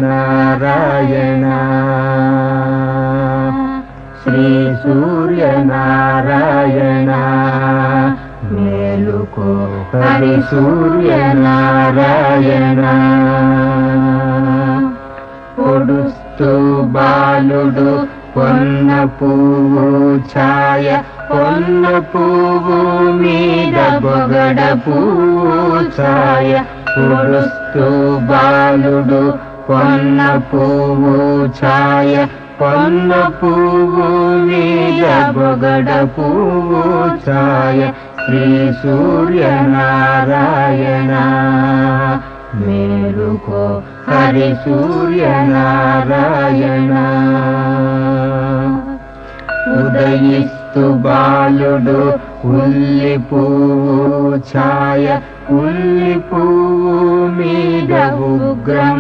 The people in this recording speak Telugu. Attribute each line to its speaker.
Speaker 1: సూర్యనారాయణ శ్రీ సూర్యనారాయణ మేలుకో హరి సూర్యనారాయణ పొడుస్తూ బాలుడు పొన్న పువ్వు ఛాయ పొన్న పువ్వు మీద బొగడ పువ్వు ఛాయ పొడుస్తూ బాలుడు పొన్న పువ్వు ఛాయ పొన్న పువ్వు మీద బొగడ పువ్వు ఛాయ శ్రీ సూర్యనారాయణ మేలుకో హరి సూర్యనారాయణ ఉదయిస్తు బాలుడు ఉల్లి పువ్వు ఛాయ ఉల్లి పువ్వు మీద ఉగ్రం